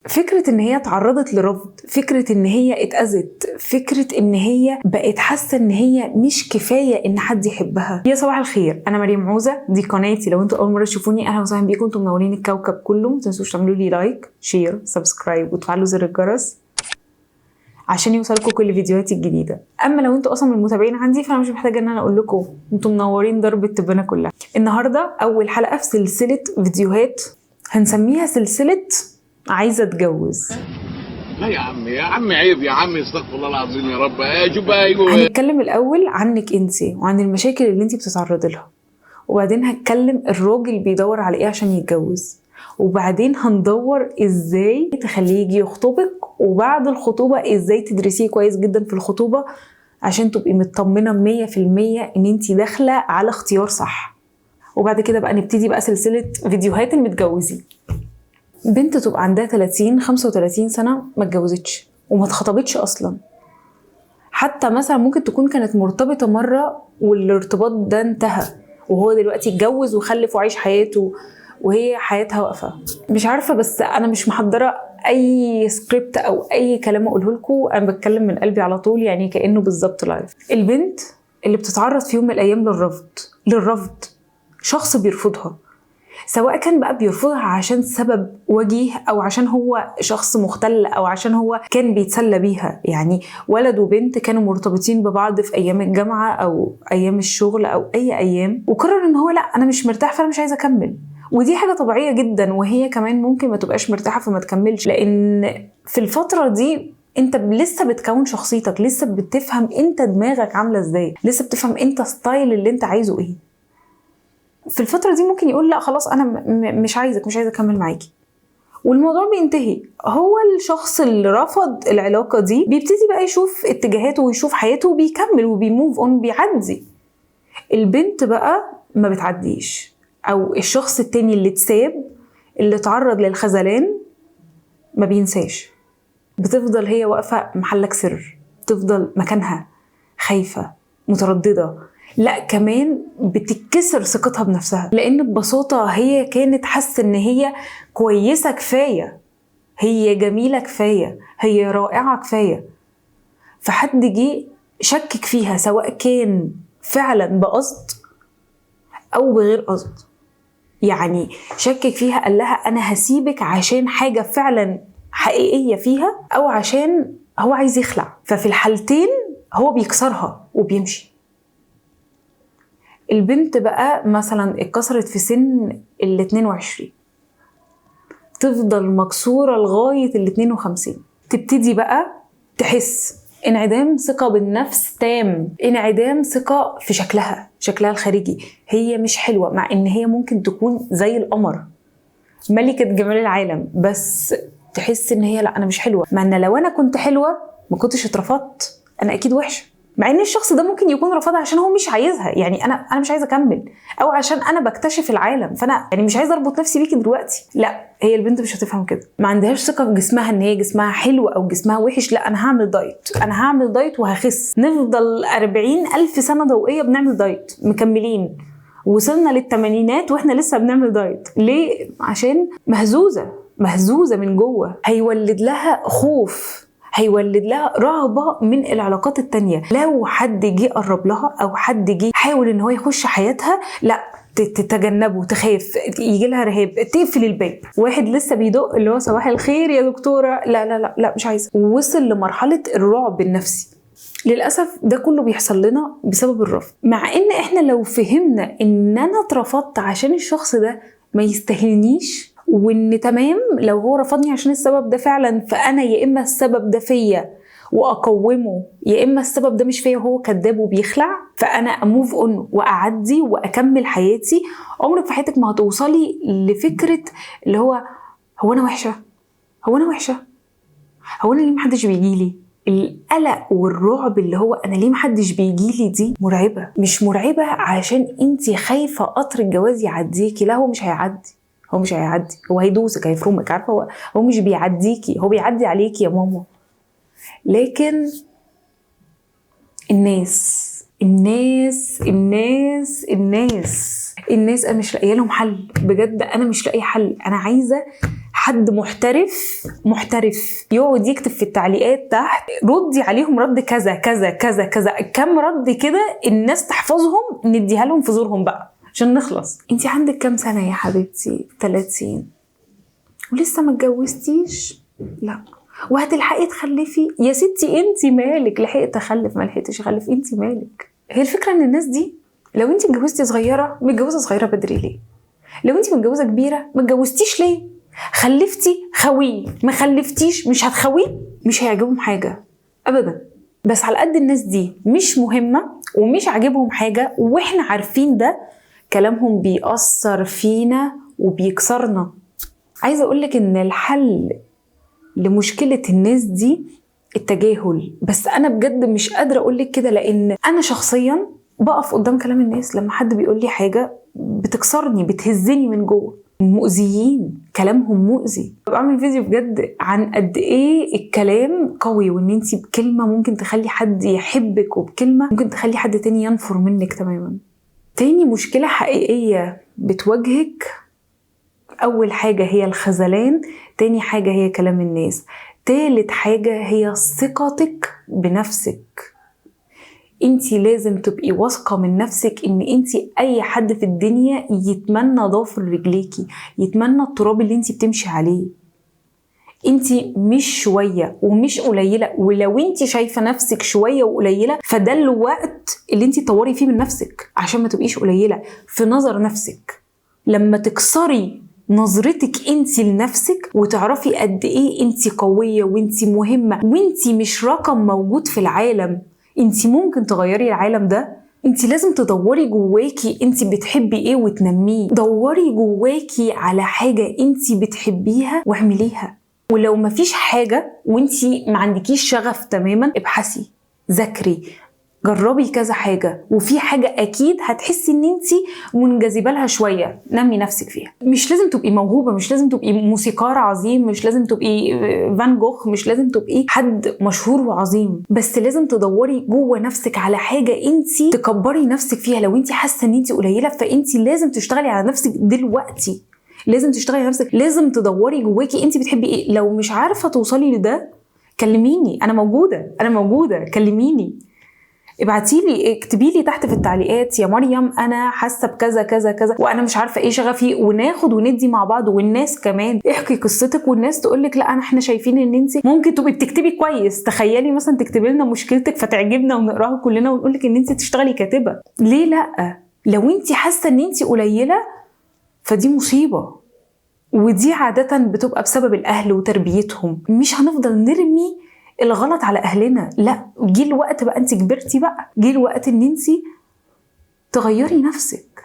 فكرة ان هي تعرضت لرفض، فكرة ان هي اتأذت، فكرة ان هي بقت حاسة ان هي مش كفاية ان حد يحبها. يا صباح الخير، انا مريم عوزة، دي قناتي. لو انتوا اول مرة تشوفوني اهلا وسهلا بيكم، انتوا منورين الكوكب كله. متنسوش تعملوا لي لايك، شير، سبسكرايب وتفعلوا زر الجرس عشان يوصلكم كل فيديوهاتي الجديدة. اما لو انتوا اصلا من المتابعين عندي فانا مش محتاجة ان انا اقول لكم، انتوا منورين ضرب التبانة كلها. النهاردة اول حلقة في سلسلة فيديوهات هنسميها سلسلة عايزة اتجوز. لا يا عم عيب يا عم، استغفر الله العظيم يا رب. شوف بقى ايوه. هنتكلم الاول عنك انت وعن المشاكل اللي انت بتتعرضي لها، وبعدين هتكلم الراجل بيدور على ايه عشان يتجوز، وبعدين هندور ازاي تخليه يجي يخطبك، وبعد الخطوبة ازاي تدرسيه كويس جدا في الخطوبة عشان تبقي مطمنة 100% ان انت داخلة على اختيار صح. وبعد كده بقى نبتدي بقى سلسلة فيديوهات المتجوزين. بنت تبقى عندها 30-35 سنة ما اتجوزتش وما اتخطبتش اصلا، حتى مثلا ممكن تكون كانت مرتبطة مرة والارتباط ده انتهى وهو دلوقتي اتجوز وخلف وعيش حياته وهي حياتها واقفة. مش عارفة، بس انا مش محضرة اي سكريبت او اي كلام اقوله لكم، انا بتكلم من قلبي على طول، يعني كأنه بالظبط لايف. البنت اللي بتتعرض في يوم من الايام للرفض، شخص بيرفضها، سواء كان بقى بيرفضها عشان سبب وجيه او عشان هو شخص مختل او عشان هو كان بيتسلى بيها. يعني ولد وبنت كانوا مرتبطين ببعض في ايام الجامعة او ايام الشغل او اي ايام، وقرر ان هو لا انا مش مرتاح فانا مش عايزة اكمل. ودي حاجة طبيعية جدا، وهي كمان ممكن ما تبقاش مرتاحة فما تكملش، لان في الفترة دي انت لسه بتكون شخصيتك، لسه بتفهم انت دماغك عاملة ازاي، لسه بتفهم انت ستايل اللي انت عايزه ايه. في الفترة دي ممكن يقول لا خلاص أنا مش عايزة أكمل معاكي، والموضوع بينتهي. هو الشخص اللي رفض العلاقة دي بيبتدي بقى يشوف اتجاهاته ويشوف حياته وبيكمل وبيموف اون، بيعدي. البنت بقى ما بتعديش، أو الشخص التاني اللي اتساب اللي اتعرض للخذلان ما بينساش، بتفضل هي واقفة محلك سر، بتفضل مكانها خايفة مترددة، لا كمان بتتكسر ثقتها بنفسها، لان ببساطة هي كانت حاسة ان هي كويسة كفاية، هي جميلة كفاية، هي رائعة كفاية، فحد جه شكك فيها سواء كان فعلا بقصد او بغير قصد. يعني شكك فيها، قال لها انا هسيبك عشان حاجة فعلا حقيقية فيها او عشان هو عايز يخلع، ففي الحالتين هو بيكسرها وبيمشي. البنت بقى مثلا اتكسرت في سن 22، تفضل مكسورة لغاية 52، تبتدي بقى تحس انعدام ثقة بالنفس تام، انعدام ثقة في شكلها الخارجي. هي مش حلوة، مع ان هي ممكن تكون زي القمر، ملكة جمال العالم، بس تحس ان هي لا انا مش حلوة، مع ان لو انا كنت حلوة ما كنتش اترفضت، انا اكيد وحشة. مع ان الشخص ده ممكن يكون رفضها عشان هو مش عايزها، يعني انا مش عايزه اكمل، او عشان انا بكتشف العالم فانا يعني مش عايزه اربط نفسي بيكي دلوقتي. لا، هي البنت مش هتفهم كده، ما عندهاش ثقه في جسمها ان هي جسمها حلو او جسمها وحش. لا انا هعمل دايت وهخس. نفضل 40,000 سنه ضوئيه بنعمل دايت مكملين، وصلنا للثمانينات واحنا لسه بنعمل دايت. ليه؟ عشان مهزوزه من جوه. هيولد لها خوف، هيولد لها رهبة من العلاقات التانية. لو حد جه قرب لها او حد جه حاول ان هو يخش حياتها، لا تتجنبه، تخاف، يجي لها رهاب، تقفل الباب. واحد لسه بيدق اللي هو صباح الخير يا دكتورة، لا لا لا لا مش عايزة، ووصل لمرحلة الرعب النفسي. للأسف ده كله بيحصل لنا بسبب الرفض، مع ان احنا لو فهمنا ان انا اترفضت عشان الشخص ده ما يستاهلنيش، وان تمام لو هو رفضني عشان السبب ده فعلا، فانا يا اما السبب ده فيا واقومه، يا اما السبب ده مش فيا وهو كذاب وبيخلع، فانا اموف اون واعدي واكمل حياتي. عمرك في حياتك ما هتوصلي لفكره اللي هو انا وحشه، هو انا ليه محدش بيجيلي. القلق والرعب اللي هو انا ليه محدش بيجيلي دي مرعبه. مش مرعبه عشان انتي خايفه قطر الجواز يعديكي، لا هو مش هيعدي، هو هيدوسك، هيفرمك. عارفه هو مش بيعديكي، هو بيعدي عليكي يا ماما. لكن الناس انا مش لاقيه لهم حل، بجد انا مش لاقيه حل. انا عايزه حد محترف يقعد يكتب في التعليقات تحت ردي عليهم رد كذا كذا كذا كذا، كم رد كده الناس تحفظهم نديها لهم في زورهم بقى عشان نخلص. انتي عندك كام سنة يا حبيبتي؟ 30 ولسه ما اتجوزتيش؟ لا. وهتلحقي تخلفي؟ يا ستي انتي مالك، لحقت اخلف ما لحقتش اخلف انتي مالك. هي الفكرة ان الناس دي لو انتي اتجوزتي صغيرة متجوزة صغيرة بدري ليه؟ لو انتي متجوزة كبيرة ما اتجوزتيش ليه؟ خلفتي خويه، ما خلفتيش مش هتخويه، مش هيعجبهم حاجة ابدا. بس على قد الناس دي مش مهمة ومش عاجبهم حاجة واحنا عارفين ده، كلامهم بيأثر فينا وبيكسرنا. عايزة اقولك ان الحل لمشكلة الناس دي التجاهل، بس انا بجد مش قادرة اقولك كده لان انا شخصيا بقف قدام كلام الناس لما حد بيقول لي حاجة بتكسرني بتهزني من جوه. مؤذيين، كلامهم مؤذي. بعمل فيديو بجد عن قد ايه الكلام قوي، وان انتي بكلمة ممكن تخلي حد يحبك وبكلمة ممكن تخلي حد تاني ينفر منك تماما. تاني مشكلة حقيقية بتواجهك، اول حاجة هي الخذلان، تاني حاجة هي كلام الناس، تالت حاجة هي ثقتك بنفسك. انتي لازم تبقي واثقة من نفسك ان انتي اي حد في الدنيا يتمنى ضفر رجليكي، يتمنى التراب اللي انتي بتمشي عليه. انتي مش شوية ومش قليلة، ولو انتي شايفة نفسك شوية وقليلة فده الوقت اللي انتي تطوري فيه من نفسك عشان ما تبقيش قليلة في نظر نفسك. لما تكسري نظرتك انتي لنفسك وتعرفي قد ايه انتي قوية وانتي مهمة وانتي مش رقم موجود في العالم، انتي ممكن تغيري العالم ده. انتي لازم تدوري جواكي انتي بتحبي ايه وتنميه. دوري جواكي على حاجة انتي بتحبيها واعمليها، ولو مفيش حاجة وانتي ما عندكيش شغف تماما ابحثي، ذاكري، جربي كذا حاجة، وفي حاجة أكيد هتحسي إن أنتي منجذبة لها شوية، نمي نفسك فيها. مش لازم تبقي موهوبة، مش لازم تبقي موسيقار عظيم، مش لازم تبقي فان جوخ، مش لازم تبقي حد مشهور وعظيم، بس لازم تدوري جوه نفسك على حاجة أنتي تكبري نفسك فيها. لو أنتي حاسة إن أنتي قليلة فأنتي لازم تشتغلي على نفسك دلوقتي، لازم تشتغلي على نفسك، لازم تدوري جواكي أنتي بتحبي إيه. لو مش عارفة توصلي لده كلميني، أنا موجودة، كلميني، ابعتيلي، اكتبيلي تحت في التعليقات يا مريم انا حاسه بكذا كذا كذا وانا مش عارفه ايه شغفي، وناخد وندي مع بعض. والناس كمان احكي قصتك والناس تقولك لا احنا شايفين ان انت ممكن تبقي بتكتبي كويس. تخيلي مثلا تكتبي لنا مشكلتك فتعجبنا ونقراها كلنا ونقولك ان انت تشتغلي كاتبه. ليه لا؟ لو انت حاسه ان انت قليله فدي مصيبه، ودي عاده بتبقى بسبب الاهل وتربيتهم. مش هنفضل نرمي الغلط على اهلنا، لا، جه الوقت بقى انت كبرتي بقى، جه الوقت ان انت تغيري نفسك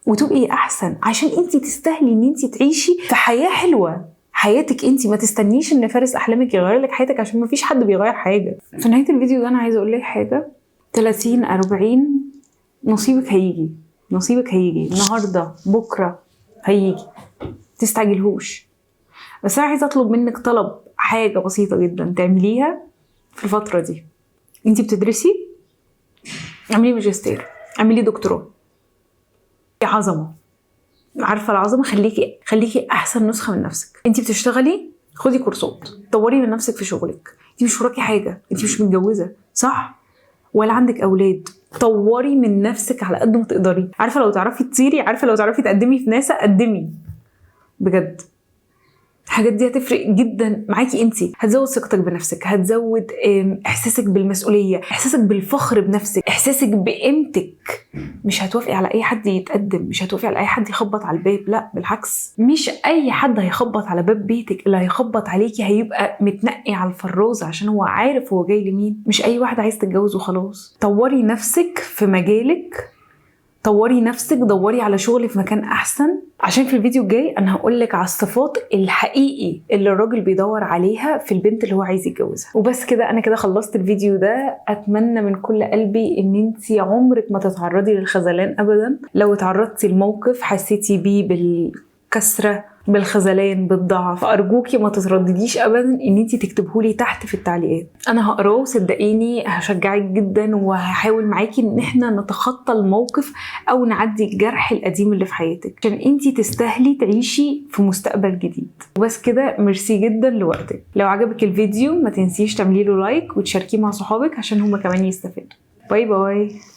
وتبقي احسن عشان انت تستاهلي ان انت تعيشي في حياه حلوه، حياتك انت. ما تستنيش ان فارس احلامك يغير لك حياتك عشان ما فيش حد بيغير حاجه. في نهايه الفيديو ده انا عايزه اقول لك حاجه، 30 40 نصيبك هيجي النهارده بكره هيجي، تستعجلهوش. بس انا عايزه اطلب منك طلب، حاجة بسيطة جدا تعمليها في الفترة دي. انتي بتدرسي، اعملي ماجستير، اعملي دكتوراه. عظمة، عارفة العظمة؟ خليكي احسن نسخة من نفسك. انتي بتشتغلي، خدي كورسات، طوري من نفسك في شغلك. انتي مش وراكي حاجة، انتي مش متجوزة صح؟ ولا عندك اولاد، طوري من نفسك على قد ما تقدري. عارفة لو تعرفي تطيري، عارفة لو تعرفي تقدمي في ناسا، قدمي بجد. الحاجات دي هتفرق جدا معاكي انتي، هتزود ثقتك بنفسك، هتزود احساسك بالمسؤوليه، احساسك بالفخر بنفسك، احساسك بقيمتك. مش هتوافقي على اي حد يتقدم، مش هتوافقي على اي حد يخبط على الباب، لا بالعكس. مش اي حد هيخبط على باب بيتك، اللي هيخبط عليكي هيبقى متنقي على الفرازه عشان هو عارف هو جاي لمين. مش اي واحد عايز تتجوز وخلاص. طوري نفسك في مجالك، طوري نفسك، دوري على شغل في مكان احسن، عشان في الفيديو الجاي انا هقولك على الصفات الحقيقي اللي الراجل بيدور عليها في البنت اللي هو عايز يتجوزها. وبس كده، انا كده خلصت الفيديو ده. اتمنى من كل قلبي ان انتي عمرك ما تتعرضي للخذلان ابدا. لو اتعرضتي لموقف حسيتي بيه بالكسرة، بالخذلان، بالضعف. فأرجوكي ما تتردديش أبدا إن انتي تكتبهولي تحت في التعليقات. أنا هقراه وصدقيني هشجعك جدا، وهحاول معاكي إن احنا نتخطى الموقف أو نعدي الجرح القديم اللي في حياتك، عشان انتي تستاهلي تعيشي في مستقبل جديد. وبس كده، ميرسي جدا لوقتك. لو عجبك الفيديو ما تنسيش تعملي له لايك وتشاركيه مع صحابك عشان هما كمان يستفادوا. باي باي.